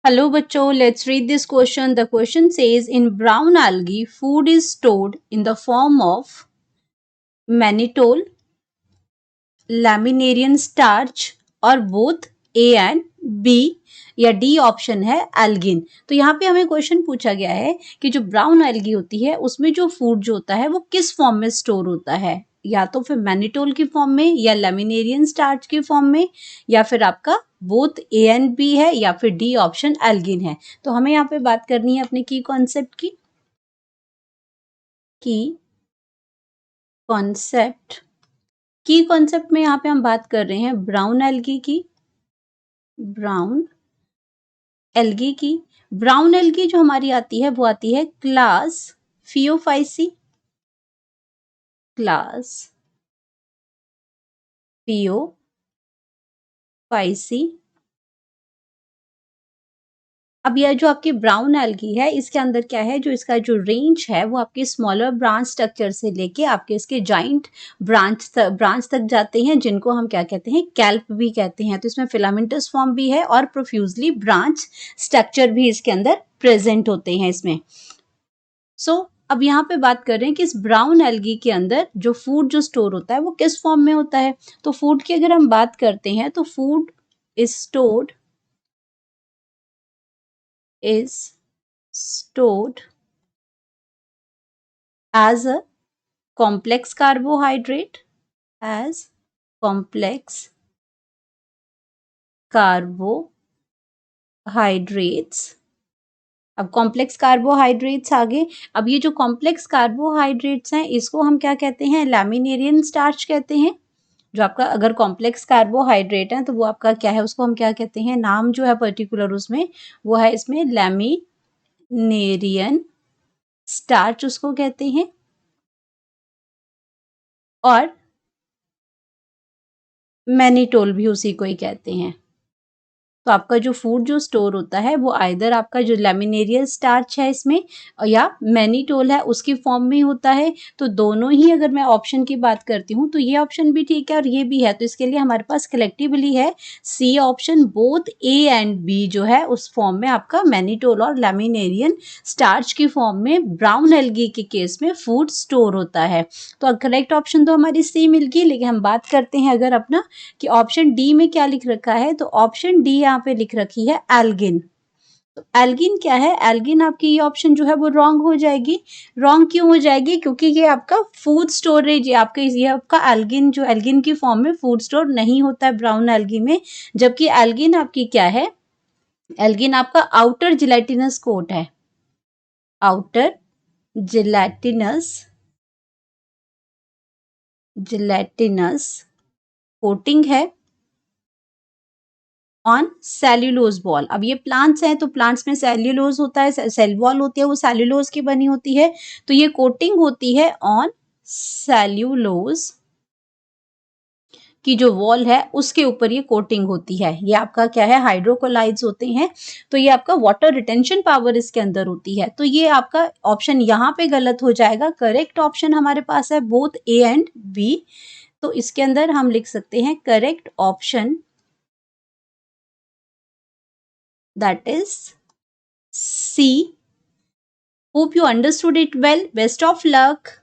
Hello, bachcho. Let's read this question. The question says, in brown algae, food is stored in the form of mannitol, laminarian starch और both A and B या D option है Elgin. तो यहाँ पे हमें question पूछा गया है कि जो ब्राउन एल्गी होती है उसमें जो फूड जो होता है वो किस फॉर्म में स्टोर होता है, या तो फिर मैनिटोल की फॉर्म में या लेमिनेरियन स्टार्च की फॉर्म में या फिर आपका बोथ ए एंड बी है या फिर डी ऑप्शन एल्गिन है। तो हमें यहाँ पे बात करनी है अपने की कॉन्सेप्ट की कॉन्सेप्ट में यहाँ पे हम बात कर रहे हैं ब्राउन एल्गी की। ब्राउन एल्गी जो हमारी आती है वो आती है क्लास फियोफाइसी। अब यह जो आपकी ब्राउन एल्गी है इसके अंदर क्या है, जो इसका जो रेंज है वो आपके स्मॉलर ब्रांच स्ट्रक्चर से लेके आपके इसके जॉइंट ब्रांच तक जाते हैं, जिनको हम क्या कहते हैं, कैल्प भी कहते हैं। तो इसमें फिलामेंटस फॉर्म भी है और प्रोफ्यूजली ब्रांच स्ट्रक्चर भी इसके अंदर प्रेजेंट होते हैं इसमें। अब यहाँ पे बात कर रहे हैं कि इस ब्राउन एल्गी के अंदर जो फूड जो स्टोर होता है वो किस फॉर्म में होता है। तो फूड की अगर हम बात करते हैं तो food is stored as a complex carbohydrate, as complex carbohydrates। अब कॉम्प्लेक्स कार्बोहाइड्रेट्स आगे, अब ये जो कॉम्प्लेक्स कार्बोहाइड्रेट्स हैं इसको हम क्या कहते हैं, लैमिनेरियन स्टार्च कहते हैं। जो आपका अगर कॉम्प्लेक्स कार्बोहाइड्रेट है तो वो आपका क्या है, उसको हम क्या कहते हैं, नाम जो है पर्टिकुलर उसमें वो है इसमें लैमिनेरियन स्टार्च उसको कहते हैं। और मैनिटोल भी उसी को ही कहते हैं। तो आपका जो फूड जो स्टोर होता है वो आइदर आपका जो लैमिनेरियल स्टार्च है इसमें या मैनिटोल है उसकी फॉर्म में होता है। तो दोनों ही अगर मैं ऑप्शन की बात करती हूँ तो ये ऑप्शन भी ठीक है और ये भी है। तो इसके लिए हमारे पास कलेक्टिवली है C option, both A and B जो है उस फॉर्म में आपका मैनिटोल और लैमिनेरियन स्टार्च की फॉर्म में ब्राउन एल्गी के केस में फूड स्टोर होता है। तो करेक्ट ऑप्शन तो हमारी सी मिल गई, लेकिन हम बात करते हैं अगर अपना कि ऑप्शन डी में क्या लिख रखा है। तो ऑप्शन डी यहाँ पे लिख रखी है एल्गिन। तो एल्गिन क्या है, एल्गिन आपकी ये ऑप्शन जो है वो रॉन्ग हो जाएगी। रॉन्ग क्यों हो जाएगी, क्योंकि ये आपका फूड स्टोरेज, ये आपका एल्गिन जो एल्गिन की फॉर्म में फूड स्टोर नहीं होता है ब्राउन एल्गी में। जबकि एल्गिन आपकी क्या है, एल्गिन आपका आउटर जिलेटिनस कोट है, आउटर जिलेटिनस कोटिंग है ऑन सेल्यूलोज बॉल। अब ये प्लांट्स हैं तो प्लांट्स में सेल्यूलोज होता है, सेल वॉल होती है वो सेल्यूलोज की बनी होती है। तो ये कोटिंग होती है ऑन सेल्यूलोज की जो वॉल है उसके ऊपर ये कोटिंग होती है। ये आपका क्या है, हाइड्रोकोलाइड्स होते हैं। तो ये आपका वाटर रिटेंशन पावर इसके अंदर होती है। तो ये आपका ऑप्शन यहाँ पे गलत हो जाएगा। करेक्ट ऑप्शन हमारे पास है बोथ ए एंड बी। तो इसके अंदर हम लिख सकते हैं correct option that is C. Hope you understood it well. Best of luck.